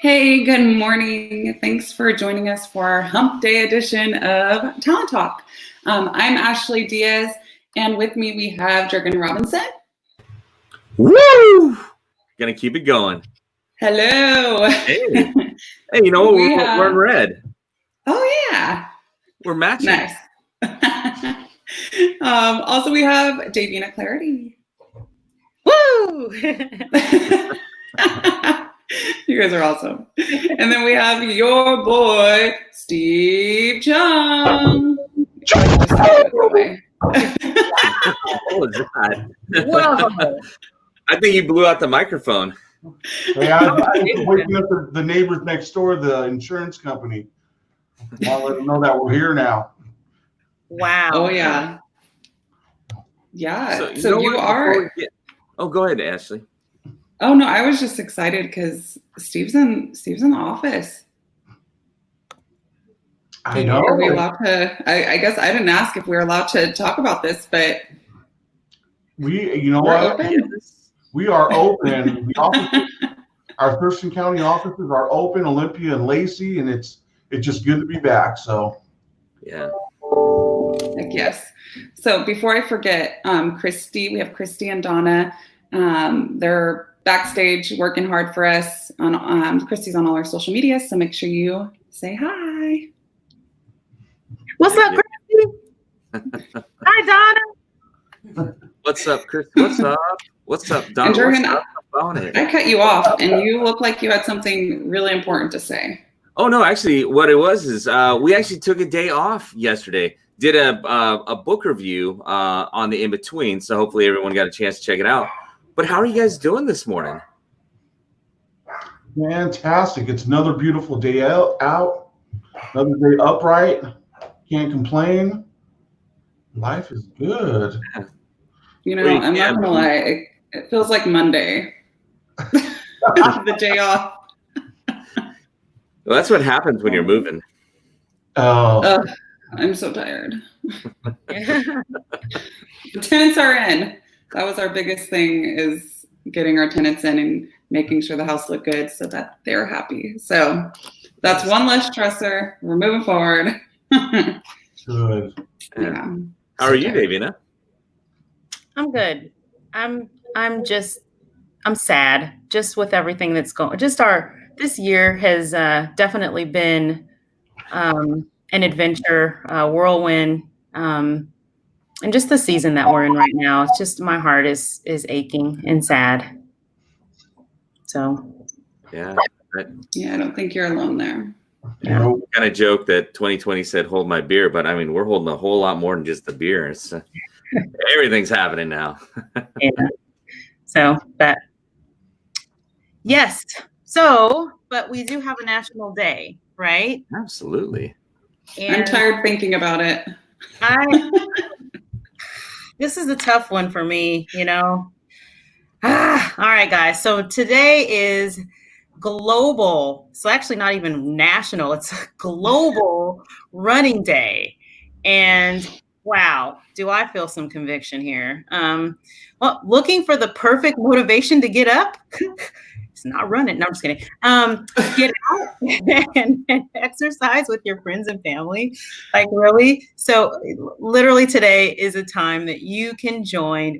Hey, good morning. Thanks for joining us for our Hump Day edition of Talent Talk. I'm Ashley Diaz, and with me we have Jurgen Robinson. Woo! Gonna keep it going. Hello. Hey, you know what? We're in red. Oh, yeah. We're matching. Nice. Also, we have Davina Clarity. Woo! You guys are awesome. And then we have your boy, Steve Chung. What was that? Whoa! I think you blew out the microphone. Hey, I was waking up the neighbors next door, the insurance company. I'll let them know that we're here now. Wow. Oh, yeah. Yeah. So you are. Oh, go ahead, Ashley. Oh, no, I was just excited because Steve's in the office. I know. Are we allowed to? I guess I didn't ask if we were allowed to talk about this, but You know we're what? open. We are open. The offices, our Thurston County offices are open, Olympia and Lacey, and it's just good to be back. So Yeah. Like, yes. So before I forget, we have Christy and Donna. They're backstage working hard for us. Christy's on all our social media, so make sure you say hi. What's up, Christy? Hi, Donna. What's up, Chris? What's up? What's up, Don? And Jurgen, What's up about it? I cut you off, and you look like you had something really important to say. Oh no, actually, what it was is we actually took a day off yesterday. Did a book review on the In Between, so hopefully everyone got a chance to check it out. But how are you guys doing this morning? fantastic. It's another beautiful day out, another day upright. Can't complain. Life is good. You know, Wait, I'm not gonna lie, it feels like Monday. The day off. Well, that's what happens when you're moving. Oh, I'm so tired. The tenants are in. That was our biggest thing, is getting our tenants in and making sure the house looked good so that they're happy. So that's one less stressor. We're moving forward. good. Yeah. How are you, Davina? I'm good. I'm sad just with everything that's going. This year has definitely been an adventure, whirlwind, and just the season that we're in right now. It's just, my heart is aching and sad. So Yeah. Yeah, I don't think you're alone there. Yeah. Nope. Kind of joke that 2020 said hold my beer, but I mean we're holding a whole lot more than just the beer. It's, everything's happening now. Yeah. So that, yes. So, but we do have a national day, right? Absolutely. I'm And tired thinking about it. this is a tough one for me, you know. All right, guys. So today is global. So actually not even national. It's global running day. And wow, do I feel some conviction here. Well, looking for the perfect motivation to get up. It's not running. No, I'm just kidding. Get out and exercise with your friends and family. Like, really? So literally today is a time that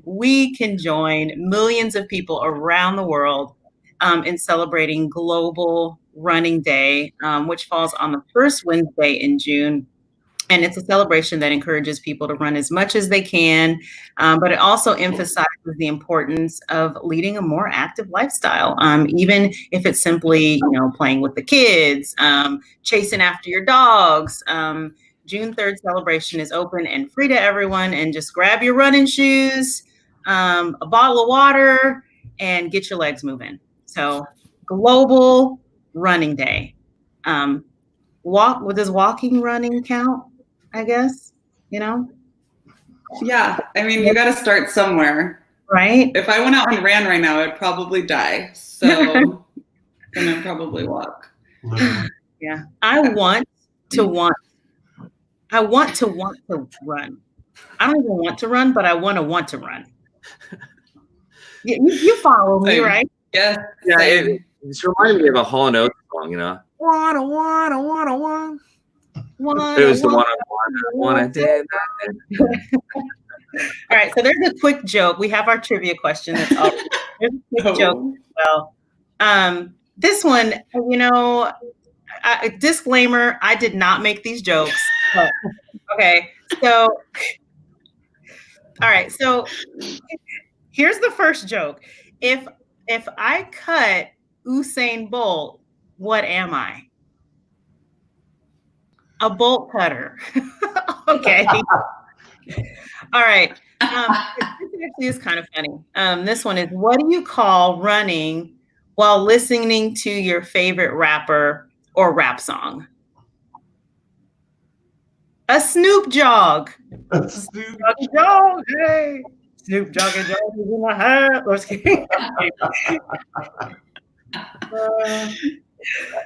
we can join millions of people around the world in celebrating Global Running Day, which falls on the first Wednesday in June. And it's a celebration that encourages people to run as much as they can, but it also emphasizes the importance of leading a more active lifestyle, even if it's simply, you know, playing with the kids, chasing after your dogs. June 3rd celebration is open and free to everyone, and just grab your running shoes, a bottle of water, and get your legs moving. So Global Running Day. Does walking, running count? I guess, you know? Yeah, I mean, you got to start somewhere. Right? If I went out and ran right now, I'd probably die. So gonna probably walk. Yeah. I want to run. I don't even want to run, but I want to run. You follow me, Same. right? Yes. Yeah, same. It's reminding me of a Hall & Oates song, you know. Wanna. It was the wanna. All right, so there's a quick joke. We have our trivia question. That's all. There's a quick joke as well. This one, you know, disclaimer: I did not make these jokes. But, okay, so all right, so here's the first joke. If I cut Usain Bolt, what am I? A bolt cutter. Okay. All right. This actually is kind of funny. This one is, what do you call running while listening to your favorite rapper or rap song? A Snoop jog. Snoop Jog, hey. Snoop jog is in my hat. Let's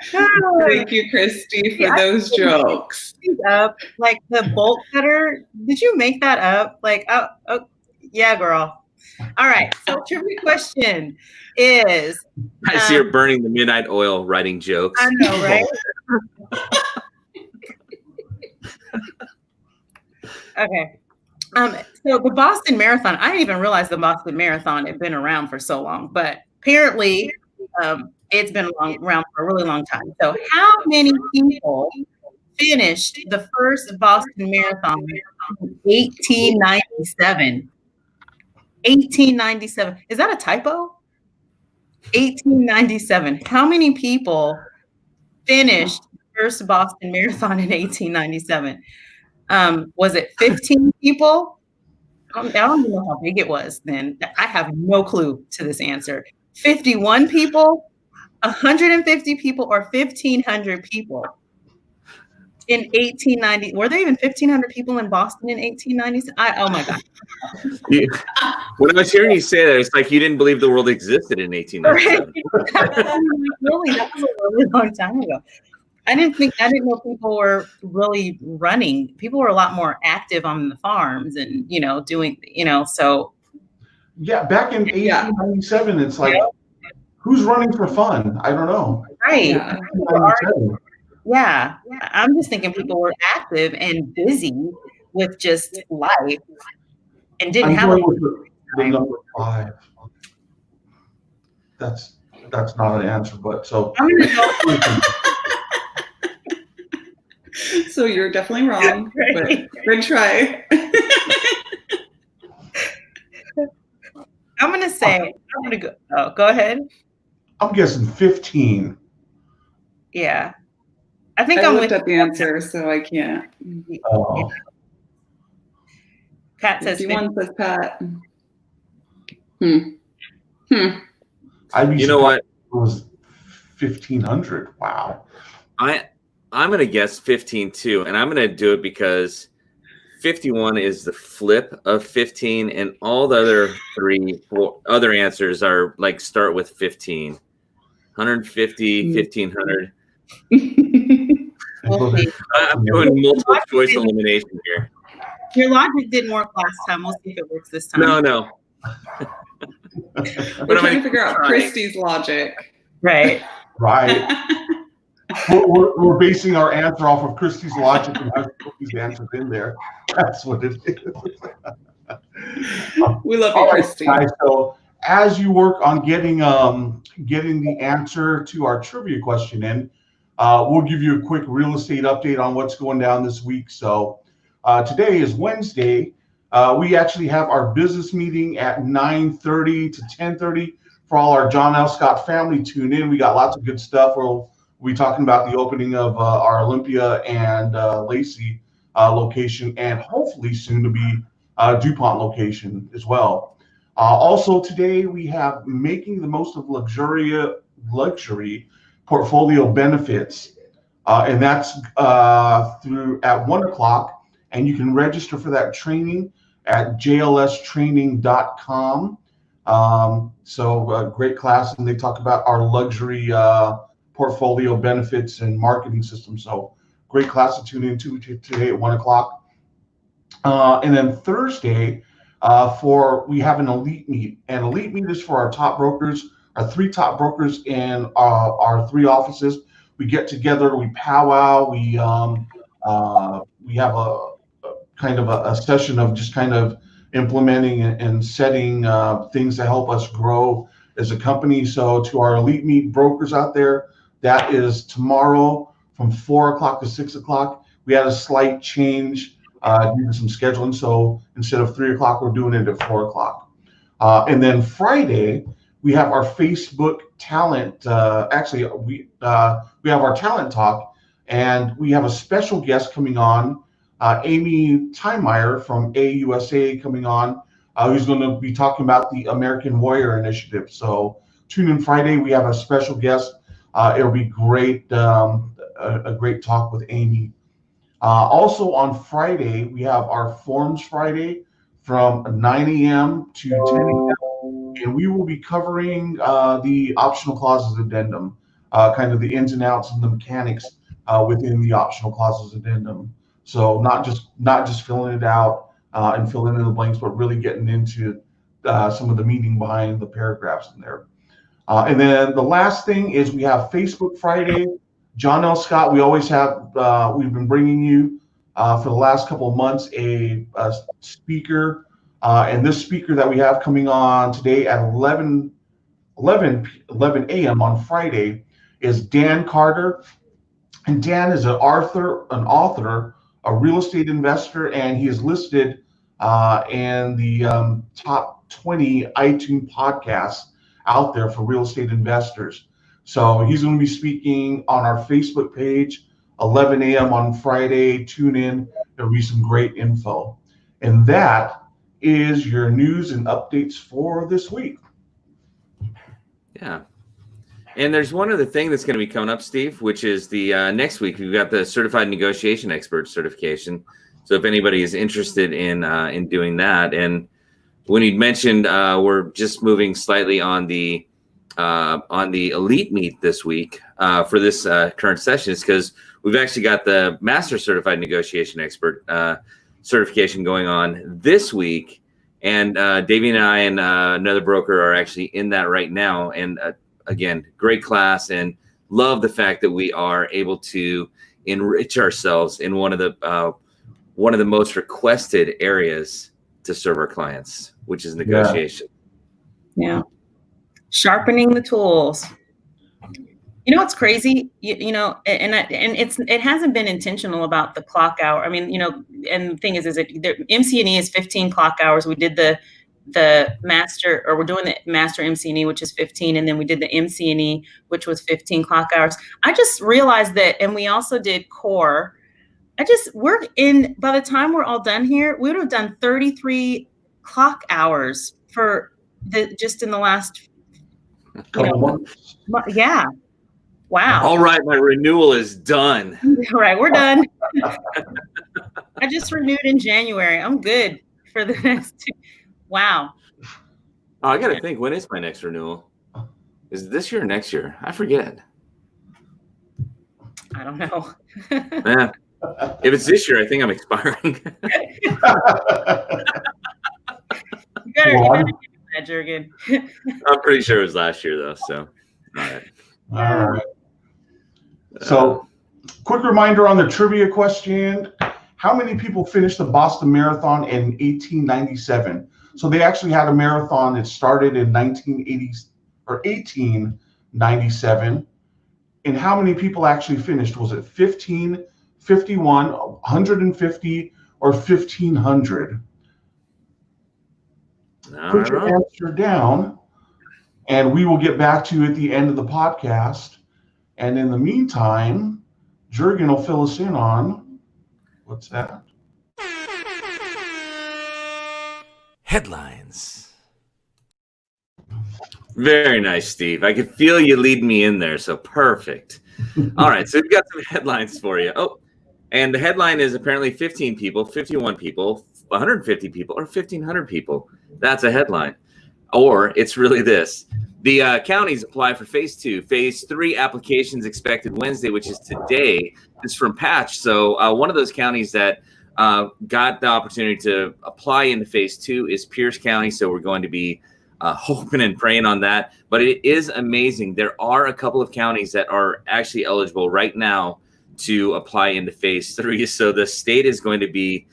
Thank you, Christy, for those jokes. Like the bolt cutter. Did you make that up? Like, oh, yeah, girl. All right. So trivia question is. I see her burning the midnight oil writing jokes. I know, right? Okay. So the Boston Marathon, I didn't even realize the Boston Marathon had been around for so long, but apparently it's been around for a really long time. So how many people finished the first Boston Marathon in 1897? 1897. Is that a typo? 1897. How many people finished the first Boston Marathon in 1897? Was it 15 people? I don't even know how big it was then. I have no clue to this answer. 51 people, 150 people, or 1,500 people in 1890? Were there even 1,500 people in Boston in 1890? Oh my God. When I was hearing you say that, it's like you didn't believe the world existed in 1897. Really, that was a really long time ago. I didn't know people were really running. People were a lot more active on the farms and, you know, doing, you know, so. Yeah, back in 1897, it's like, who's running for fun? I don't know. Right. Yeah. I'm just thinking people were active and busy with just life and didn't have the number 5. That's not an answer, but so. I'm gonna go. So you're definitely wrong, but good try. I'm gonna go. Oh, go ahead. I'm guessing 15. Yeah, I think I I'm looked with at the answer, so I can't. Oh. Pat says 51 says Pat. You know what? It was 1,500. Wow. I'm going to guess 15 too, and I'm going to do it because 51 is the flip of 15, and all the other 4 other answers are like start with 15. 150, 1,500. I'm doing multiple choice elimination here. Your logic didn't work last time. We'll see if it works this time. No. We're trying to figure out Christy's logic. Right. We're basing our answer off of Christy's logic and have Christy's answers in there. That's what it is. We love you, Christy. Guys, so as you work on getting the answer to our trivia question in, we'll give you a quick real estate update on what's going down this week. So today is Wednesday. We actually have our business meeting at 9:30 to 10:30 for all our John L. Scott family. Tune in. We got lots of good stuff. We'll be talking about the opening of our Olympia and Lacey location, and hopefully soon to be DuPont location as well. Also today we have making the most of luxury portfolio benefits, and that's through at 1:00, and you can register for that training at jlstraining.com. So great class, and they talk about our luxury portfolio benefits and marketing system. So great class to tune into today at 1:00. And then Thursday, we have an elite meet, and elite meet is for our top brokers our 3 top brokers in our 3 offices. We get together, we powwow, we have a kind of a session of just kind of implementing and setting things to help us grow as a company. So to our Elite Meet brokers out there, that is tomorrow from 4 o'clock to 6 o'clock. We had a slight change due to some scheduling. So instead of 3 o'clock, we're doing it at 4 o'clock. And then Friday, we have our Facebook talent. We have our talent talk, and we have a special guest coming on, Amy Tymeyer from AUSA coming on, who's going to be talking about the American Warrior Initiative. So tune in Friday. We have a special guest. It'll be great, a great talk with Amy. Also on Friday, we have our Forms Friday from 9 a.m. to 10 a.m. And we will be covering the optional clauses addendum, kind of the ins and outs and the mechanics within the optional clauses addendum. So not just filling it out and filling in the blanks, but really getting into some of the meaning behind the paragraphs in there. And then the last thing is we have Facebook Friday. John L. Scott, we always have, we've been bringing you for the last couple of months a speaker. And this speaker that we have coming on today at 11 a.m. on Friday is Dan Carter. And Dan is an author, a real estate investor, and he is listed in the top 20 iTunes podcasts out there for real estate investors. So he's going to be speaking on our Facebook page, 11 a.m. on Friday. Tune in. There'll be some great info. And that is your news and updates for this week. Yeah. And there's one other thing that's going to be coming up, Steve, which is the next week. We've got the Certified Negotiation Expert certification. So if anybody is interested in doing that, and when you mentioned we're just moving slightly on the Elite Meet this week for this current session, is because we've actually got the Master Certified Negotiation Expert certification going on this week, and Davey and I and another broker are actually in that right now. And again, great class, and love the fact that we are able to enrich ourselves in one of the most requested areas to serve our clients, which is negotiation. Yeah. Sharpening the tools. You know what's crazy? You know, and it hasn't been intentional about the clock hour. I mean, you know, and the thing is MC&E is 15 clock hours. We did the master, or we're doing the master MC&E, which is 15, and then we did the MC&E, which was 15 clock hours. I just realized that, and we also did core. By the time we're all done here, we would have done 33 clock hours for just in the last months. Yeah. Wow. All right, my renewal is done. All right, we're done. I just renewed in January. I'm good for the next 2. Wow. Oh, I got to think, when is my next renewal? Is it this year or next year? I forget. I don't know. Man, if it's this year, I think I'm expiring. You better do that, Jurgen. I'm pretty sure it was last year, though. So, all right. So, quick reminder on the trivia question: how many people finished the Boston Marathon in 1897? So they actually had a marathon that started in 1897. And how many people actually finished? Was it 15, 51, 150, or 1,500? Put your answer down, and we will get back to you at the end of the podcast. And in the meantime, Jurgen will fill us in on what's that? Headlines. Very nice, Steve. I could feel you lead me in there, so perfect. All right, so we've got some headlines for you. Oh, and the headline is apparently 15 people, 51 people, 150 people, or 1,500 people. That's a headline. Or it's really this. The counties apply for phase 2. Phase 3 applications expected Wednesday, which is today. This is from Patch. So one of those counties that got the opportunity to apply into phase 2 is Pierce County. So we're going to be hoping and praying on that. But it is amazing. There are a couple of counties that are actually eligible right now to apply into phase 3. So the state is going to be,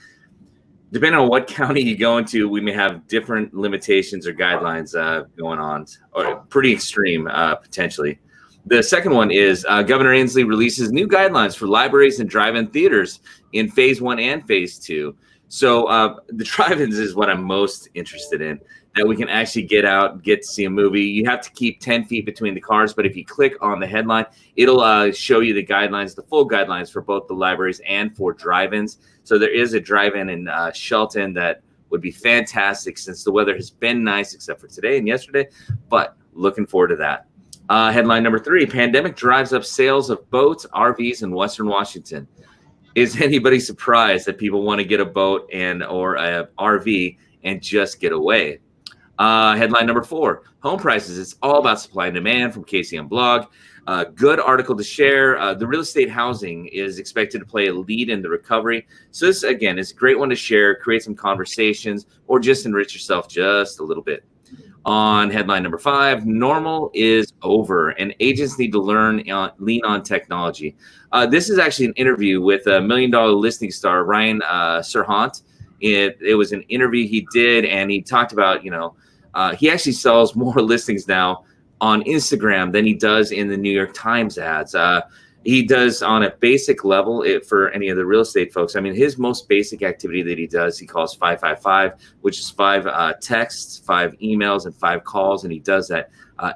depending on what county you go into, we may have different limitations or guidelines going on, or pretty extreme potentially. The second one is Governor Inslee releases new guidelines for libraries and drive-in theaters in phase 1 and phase 2. So the drive-ins is what I'm most interested in, that we can actually get out, get to see a movie. You have to keep 10 feet between the cars, but if you click on the headline, it'll show you the guidelines, the full guidelines for both the libraries and for drive-ins. So there is a drive-in in Shelton that would be fantastic since the weather has been nice, except for today and yesterday, but looking forward to that. Headline number 3, pandemic drives up sales of boats, RVs in Western Washington. Is anybody surprised that people want to get a boat and or a RV and just get away? Headline number 4, home prices. It's all about supply and demand from KCM blog. Good article to share. The real estate housing is expected to play a lead in the recovery. So this, again, is a great one to share, create some conversations, or just enrich yourself just a little bit. On headline number 5, normal is over and agents need to lean on technology. This is actually an interview with a $1 Million Listing star, Ryan Serhant. It was an interview he did, and he talked about, he actually sells more listings now on Instagram than he does in the New York Times ads. He does on a basic level for any of the real estate folks. I mean, his most basic activity that he does, he calls 555, which is 5 texts, 5 emails, and 5 calls. And he does that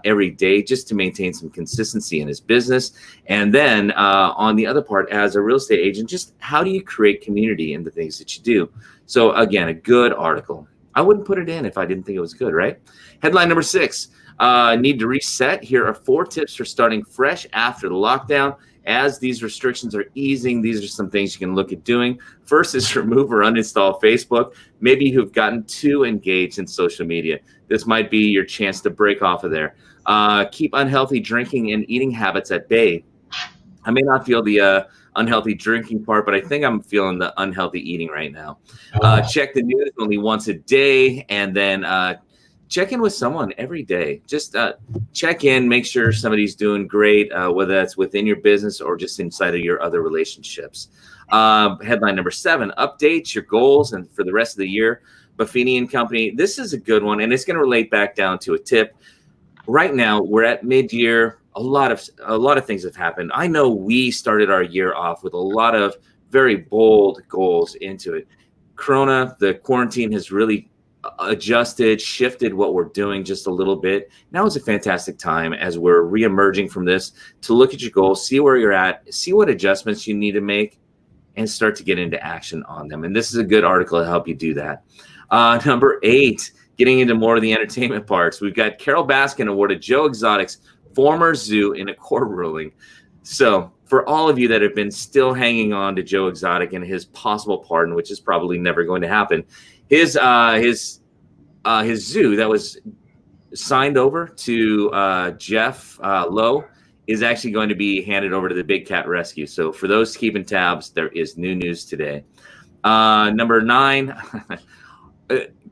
every day just to maintain some consistency in his business. And then on the other part, as a real estate agent, just how do you create community in the things that you do? So again, a good article. I wouldn't put it in if I didn't think it was good, right? Headline number 6, need to reset. Here are 4 tips for starting fresh after the lockdown. As these restrictions are easing, these are some things you can look at doing. First is remove or uninstall Facebook. Maybe you've gotten too engaged in social media. This might be your chance to break off of there. Keep unhealthy drinking and eating habits at bay. I may not feel the unhealthy drinking part, but I think I'm feeling the unhealthy eating right now. Check the news only once a day, and then check in with someone every day. Just check in, make sure somebody's doing great, whether that's within your business or just inside of your other relationships. Headline number 7, update your goals and for the rest of the year. Buffini and Company. This is a good one, and it's going to relate back down to a tip. Right now, we're at mid-year. A lot of things have happened. I know we started our year off with a lot of very bold goals into it. Corona, the quarantine has really adjusted, shifted what we're doing just a little bit. Now is a fantastic time as we're reemerging from this to look at your goals, see where you're at, see what adjustments you need to make, and start to get into action on them. And this is a good article to help you do that. Number 8, getting into more of the entertainment parts. We've got Carole Baskin awarded Joe Exotic's former zoo in a court ruling. So for all of you that have been still hanging on to Joe Exotic and his possible pardon, which is probably never going to happen, his zoo that was signed over to Jeff Lowe is actually going to be handed over to the Big Cat Rescue. So for those keeping tabs, there is new news today. Number 9,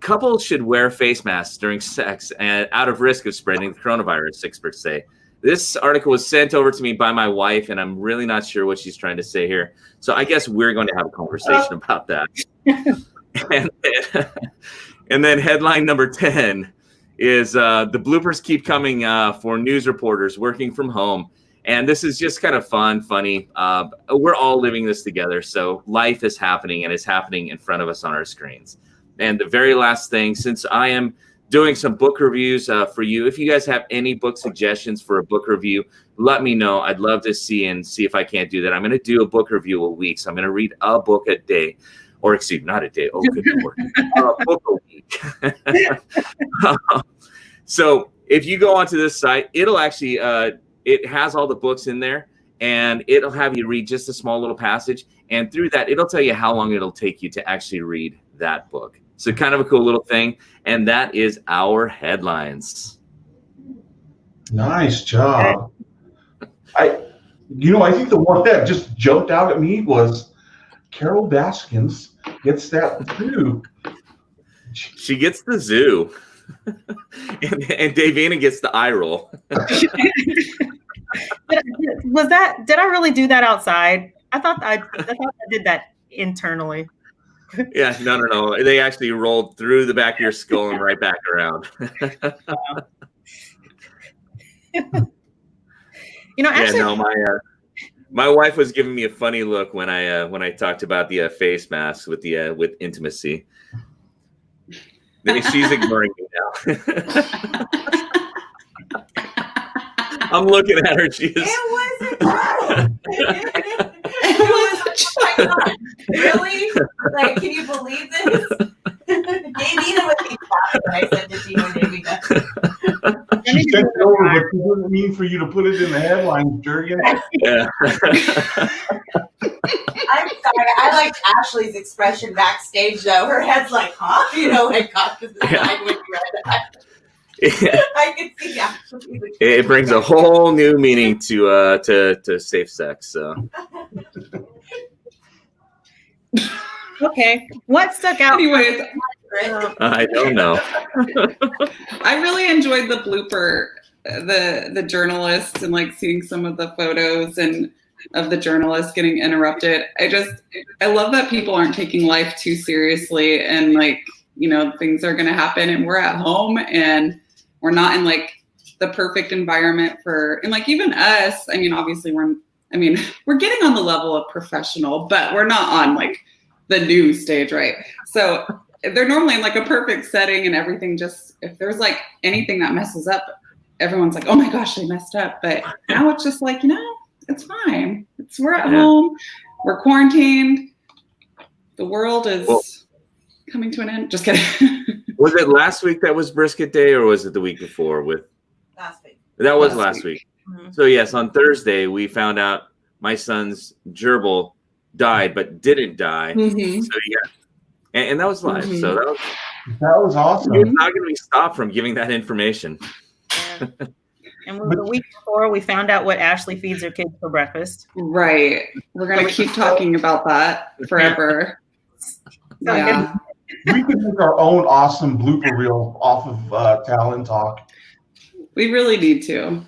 couples should wear face masks during sex and out of risk of spreading the coronavirus, experts say. This article was sent over to me by my wife, and I'm really not sure what she's trying to say here. So I guess we're going to have a conversation about that. And then headline number 10 is the bloopers keep coming for news reporters working from home. And this is just kind of funny. We're all living this together. So life is happening, and it's happening in front of us on our screens. And the very last thing, since I am doing some book reviews for you, if you guys have any book suggestions for a book review, let me know. I'd love to see if I can't do that. I'm going to do a book review a week. So I'm going to read a book a day. Or excuse me, not a day. Oh, good Lord. A book a week. So if you go onto this site, it'll actually, it has all the books in there, and it'll have you read just a small little passage. And through that, it'll tell you how long it'll take you to actually read that book. So kind of a cool little thing. And that is our headlines. Nice job. I think the one that just jumped out at me was Carole Baskin gets that zoo. She gets the zoo. and Davina gets the eye roll. Did I really do that outside? I thought I did that internally. Yeah, no. They actually rolled through the back of your skull and right back around. Actually, my wife was giving me a funny look when I talked about the face mask with intimacy. She's ignoring me now. I'm looking at her. She is. It wasn't true. Oh my God. Really? Like, can you believe this? Davina would be shocked when I sent it to you and Davina. She sent it over, but she didn't mean for you to put it in the headlines, Jurgen. Yeah. I'm sorry. I liked Ashley's expression backstage, though. Her head's like, huh? Like, got to the side when you read that. I could see Ashley. It brings a whole new meaning to safe sex. So. Okay, what stuck out? Anyways, I don't know. I really enjoyed the blooper, the journalists, and like seeing some of the photos and of the journalists getting interrupted. I love that people aren't taking life too seriously, and like, things are going to happen, and we're at home and we're not in like the perfect environment and like even us. I mean, obviously we're getting on the level of professional, but we're not on like the news stage, right? So they're normally in like a perfect setting and everything. Just if there's like anything that messes up, everyone's like, oh my gosh, they messed up. But now it's just like, it's fine. We're at home. We're quarantined. The world is coming to an end. Just kidding. Was it last week that was brisket day, or was it the week before? Last week. That was last week. Mm-hmm. So yes, on Thursday we found out my son's gerbil died but didn't die. Mm-hmm. So yeah, and that was live. Mm-hmm. So That was awesome. you're not going to be stopped from giving that information. Yeah. And the week before, we found out what Ashley feeds her kids for breakfast. Right. We're going to keep talking about that forever. Yeah. We could make our own awesome blooper reel off of Talent Talk. We really need to.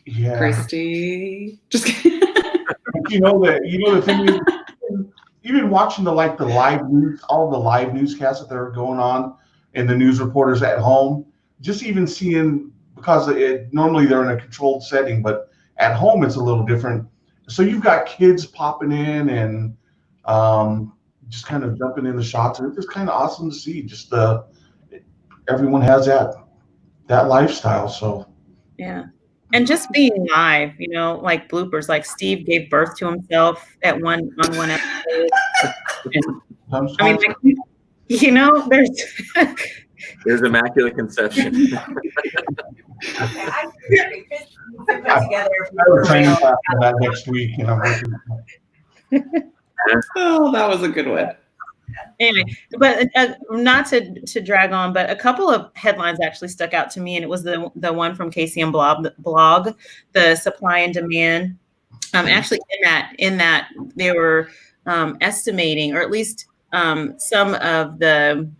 Yeah. Christy. Just kidding. The thing is, even watching the live news, all the live newscasts that are going on, and the news reporters at home, just even seeing, because normally they're in a controlled setting, but at home it's a little different. So you've got kids popping in and just kind of jumping in the shots, and it's just kind of awesome to see. Just everyone has that lifestyle. So Yeah. And just being live, like bloopers, like Steve gave birth to himself on one episode. And, There's immaculate conception. Okay, I put together. I have a training class for that next week, and I'm working. Oh, that was a good one. Anyway, but not to drag on, but a couple of headlines actually stuck out to me, and it was the one from KCM blog, the supply and demand. Actually, in that they were estimating, or at least some of the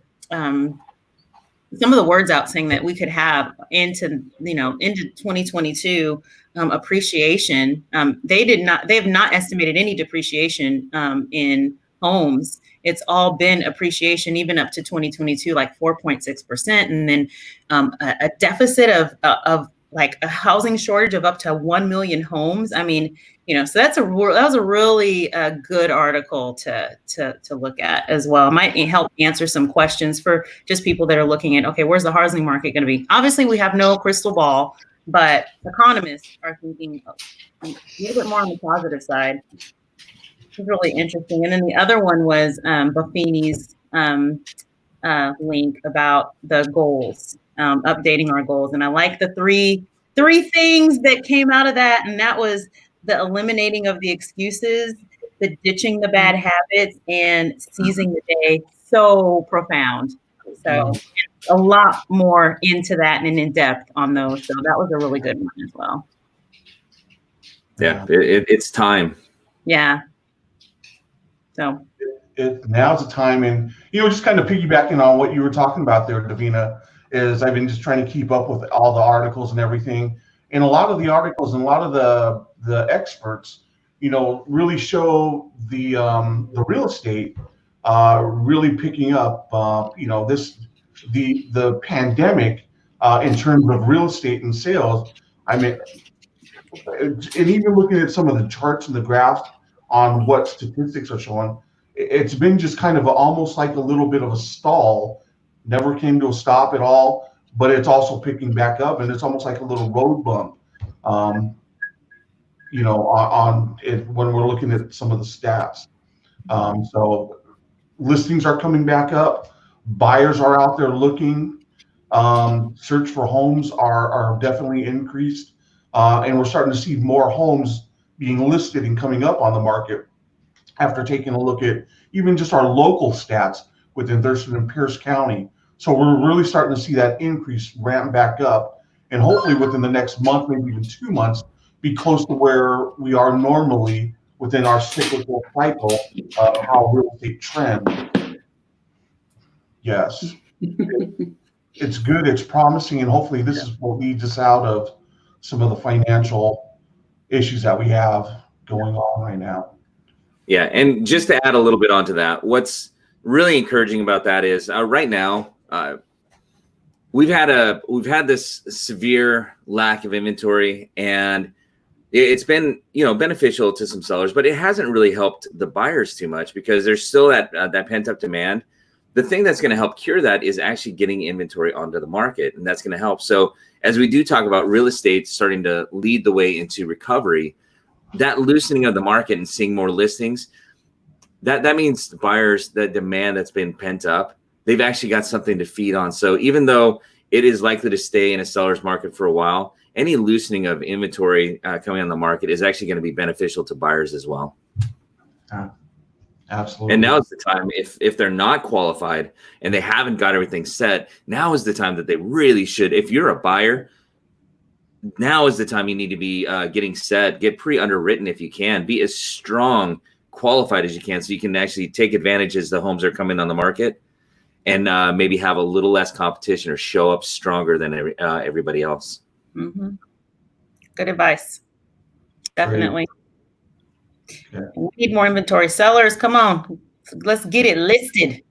words out saying that we could have into 2022 appreciation. They have not estimated any depreciation in homes. It's all been appreciation, even up to 2022, like 4.6%, and then a deficit of like a housing shortage of up to 1 million homes. I mean, so that was a really good article to look at as well. It might help answer some questions for just people that are looking at, okay, where's the housing market going to be? Obviously, we have no crystal ball, but economists are thinking a little bit more on the positive side. It's really interesting. And then the other one was Buffini's link about the goals, updating our goals. And I like the three things that came out of that. And that was the eliminating of the excuses, the ditching the bad habits, and seizing the day. So profound. So a lot more into that and in depth on those. So that was a really good one as well. Yeah, it's time. Yeah. So Now's the time, and just kind of piggybacking on what you were talking about there, Davina, is I've been just trying to keep up with all the articles and everything. And a lot of the articles and a lot of the experts, really show the real estate really picking up. The pandemic in terms of real estate and sales. I mean, and even looking at some of the charts and the graphs on what statistics are showing, it's been just kind of almost like a little bit of a stall. Never came to a stop at all, but it's also picking back up, and it's almost like a little road bump. On it when we're looking at some of the stats. So listings are coming back up. Buyers are out there looking. Search for homes are definitely increased. And we're starting to see more homes being listed and coming up on the market after taking a look at even just our local stats within Thurston and Pierce County. So we're really starting to see that increase ramp back up, and hopefully within the next month, maybe even 2 months, be close to where we are normally within our cyclical cycle of how real estate trends. Yes, it's good, it's promising, and hopefully this is what leads us out of some of the financial issues that we have going on right now. Yeah, and just to add a little bit onto that, what's really encouraging about that is right now we've had this severe lack of inventory, and it's been beneficial to some sellers, but it hasn't really helped the buyers too much because there's still that pent up demand. The thing that's going to help cure that is actually getting inventory onto the market, and that's going to help. So as we do talk about real estate starting to lead the way into recovery, that loosening of the market and seeing more listings, that means the buyers, the demand that's been pent up, they've actually got something to feed on. So even though it is likely to stay in a seller's market for a while, any loosening of inventory coming on the market is actually going to be beneficial to buyers as well. Absolutely. And now is the time, if they're not qualified and they haven't got everything set, now is the time that they really should. If you're a buyer, now is the time you need to be getting set, get pre-underwritten if you can, be as strong, qualified as you can, so you can actually take advantage as the homes are coming on the market, and maybe have a little less competition or show up stronger than everybody else. Mm-hmm. Good advice. Definitely. Yeah. We need more inventory. Sellers, come on. Let's get it listed.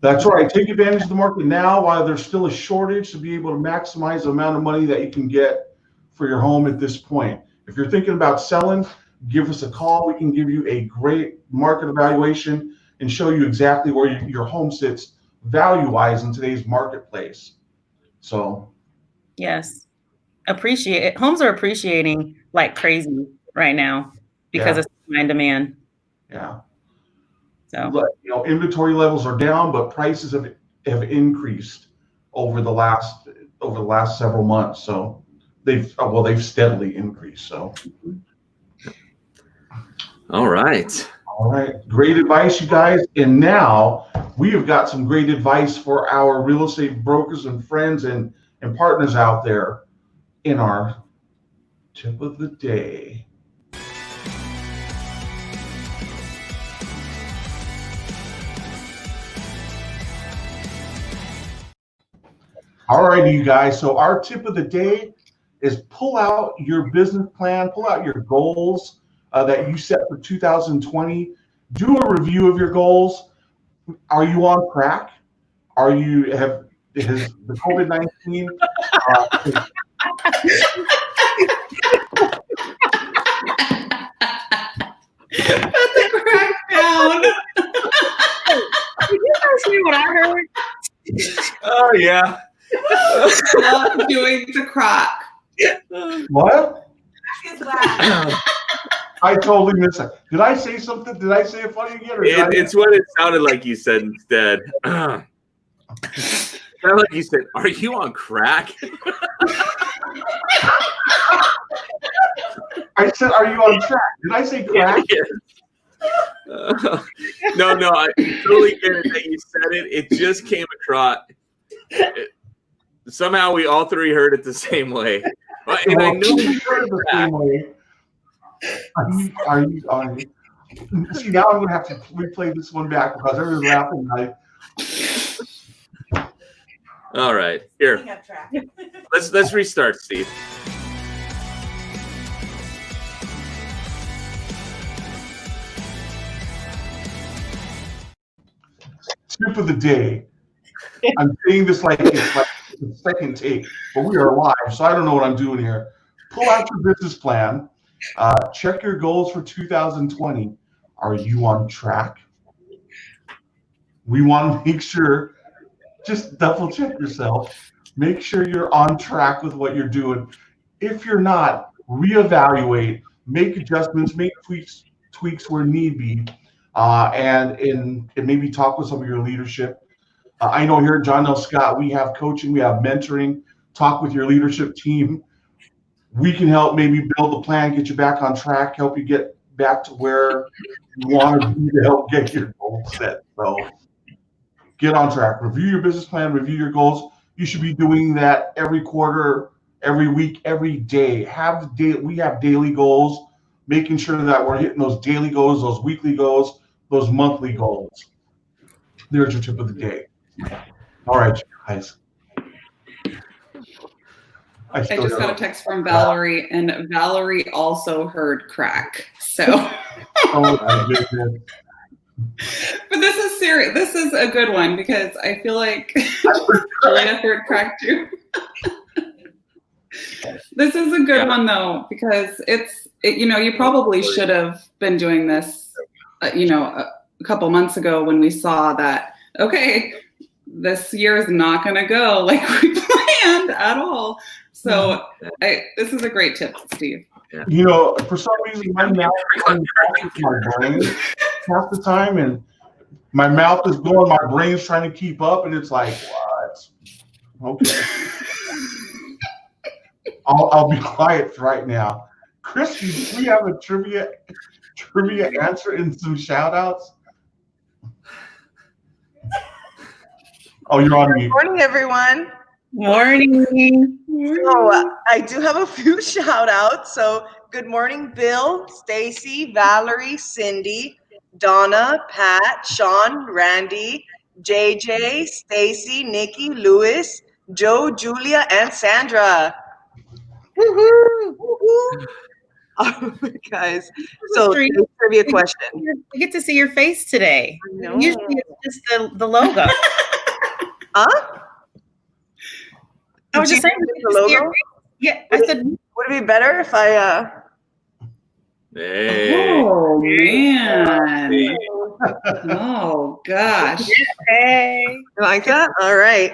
That's right. Take advantage of the market now while there's still a shortage to be able to maximize the amount of money that you can get for your home at this point. If you're thinking about selling, give us a call. We can give you a great market evaluation and show you exactly where your home sits value-wise in today's marketplace. So, yes, appreciate it. Homes are appreciating like crazy right now because of supply and demand. Yeah. So, inventory levels are down, but prices have increased over the last several months. So they've steadily increased. So. All right. All right. Great advice, you guys. And now we have got some great advice for our real estate brokers and friends and partners out there in our tip of the day. All righty, you guys. So our tip of the day is pull out your business plan, pull out your goals that you set for 2020. Do a review of your goals. Are you on track? Has the COVID-19 Put the crack down. did you guys hear what I heard? Oh yeah. Not doing the crack. what? It's loud. I totally missed it. Did I say something? Did I say it funny again? Or It's what it sounded like you said instead. Sounded like you said, "Are you on crack?" I said, "Are you on track?" Did I say crack? No, I totally get it that you said it. It just came across. Somehow we all three heard it the same way. And I know you heard it the same way. Are you? See, now I'm gonna have to replay this one back because everyone's laughing. All right, here. Picking up track. Let's restart, Steve. Tip of the day. I'm saying this like it's like the second take, but we are live, so I don't know what I'm doing here. Pull out your business plan. Check your goals for 2020. Are you on track? We want to make sure, just double check yourself. Make sure you're on track with what you're doing. If you're not, reevaluate, make adjustments, make tweaks where need be, and maybe talk with some of your leadership. I know here at John L. Scott, we have coaching, we have mentoring. Talk with your leadership team. We can help maybe build the plan, get you back on track, help you get back to where you want to be to help get your goals set. So get on track. Review your business plan, review your goals. You should be doing that every quarter, every week, every day. We have daily goals, making sure that we're hitting those daily goals, those weekly goals, those monthly goals. There's your tip of the day. All right, you guys. I just got a text from Valerie, and Valerie also heard crack. So, Oh my goodness. but this is serious. This is a good one because I feel like Julia heard crack too. This is a good one though because you probably should have been doing this, a couple months ago when we saw that. Okay, this year is not going to go like we planned at all. So this is a great tip, Steve. For some reason, my mouth is going back to my brain half the time, and my mouth is going, my brain's trying to keep up, and it's like, what? Okay. I'll be quiet right now. Chris, do we have a trivia answer and some shout outs? Oh, you're on mute. Good morning, everyone. Morning. So I do have a few shout outs. So good morning, Bill, Stacy, Valerie, Cindy, Donna, Pat, Sean, Randy, JJ, Stacy, Nikki, Lewis, Joe, Julia, and Sandra. Woohoo! Woo-hoo. All right, guys. So trivia question. We get to see your face today. I know. Usually it's just the logo. Huh? I was just saying, the logo? Yeah, I said. Would it be better if I Hey. Oh man! Oh gosh! Hey. You like that? All right.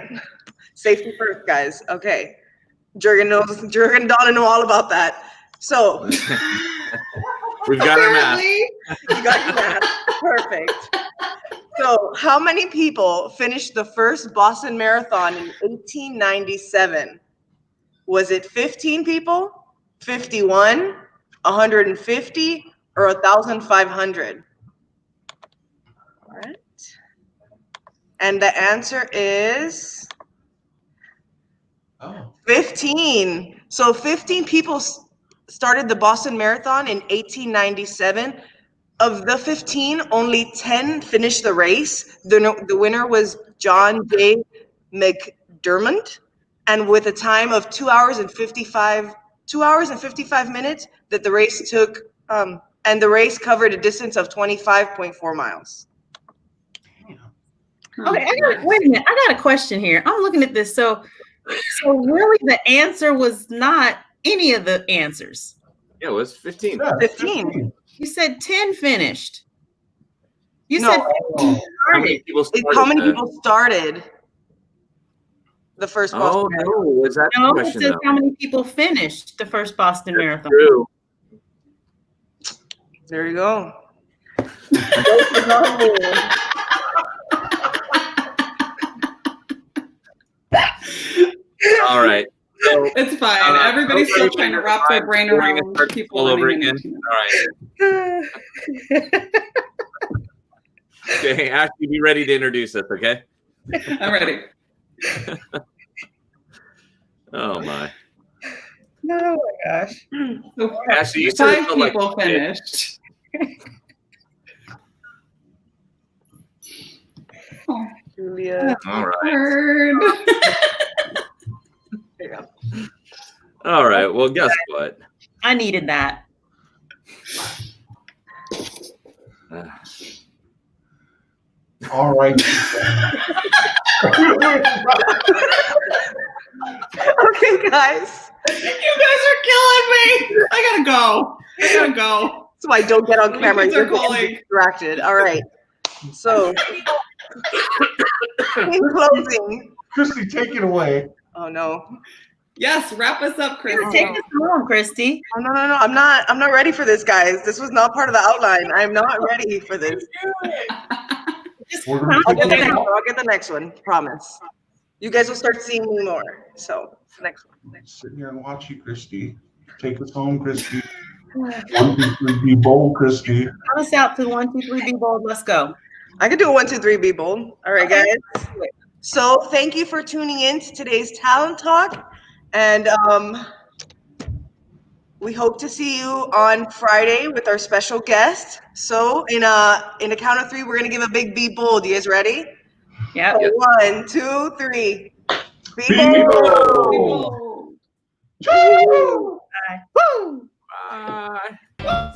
Safety first, guys. Okay. Jurgen and Donna know all about that. So We've got our math. you got your math. Perfect. So how many people finished the first Boston Marathon in 1897? Was it 15 people, 51, 150, or 1,500? All right. And the answer is 15. So 15 people started the Boston Marathon in 1897. Of the 15, only 10 finished the race. The winner was John J. McDermott, and with a time of 2 hours and 55 minutes that the race took, and the race covered a distance of 25.4 miles. Okay, wait a minute. I got a question here. I'm looking at this. So really the answer was not any of the answers. Yeah, it was 15. Yeah, 15. You said 10 finished. You No. said 15 How many started. people started? How many people started the first Boston Oh Marathon? no, was that the No, it question? says though? how many people finished the first Boston Marathon. True. There you go. All right. So, It's fine. Uh, Everybody's still okay, trying to wrap their brain we're gonna around start people all over winning again. in All right. Okay, Ashley, be ready to introduce us, okay? I'm ready. Oh my. Oh my gosh. So Ashley, you said it 5 felt like people finished. Oh, Julia. all right. hard. All right. Well, guess what? I needed that. All right. Okay, guys. You guys are killing me. I gotta go. So I don't get on My camera. kids You're are getting calling. distracted. All right. So, in closing. Christy, take it away. Oh no. Yes, wrap us up, Chris. Take us home, Christy. Oh no. I'm not ready for this, guys. This was not part of the outline. I'm not ready for this. We're gonna I'll get, take it the, out. I'll get the next one. Promise. You guys will start seeing me more. So next one. Sit here and watch you, Christy. Take us home, Christy. 1, 2, 3, be bold, Christy. Count us out to 1, 2, 3, be bold. Let's go. I can do a 1, 2, 3, be bold. All right, guys. So thank you for tuning in to today's Talent Talk. And we hope to see you on Friday with our special guest. So in a count of 3, we're gonna give a big be bold. You guys ready? Yep. So 1, 2, 3. Be Be bold. bold. Bye. Woo! Bye.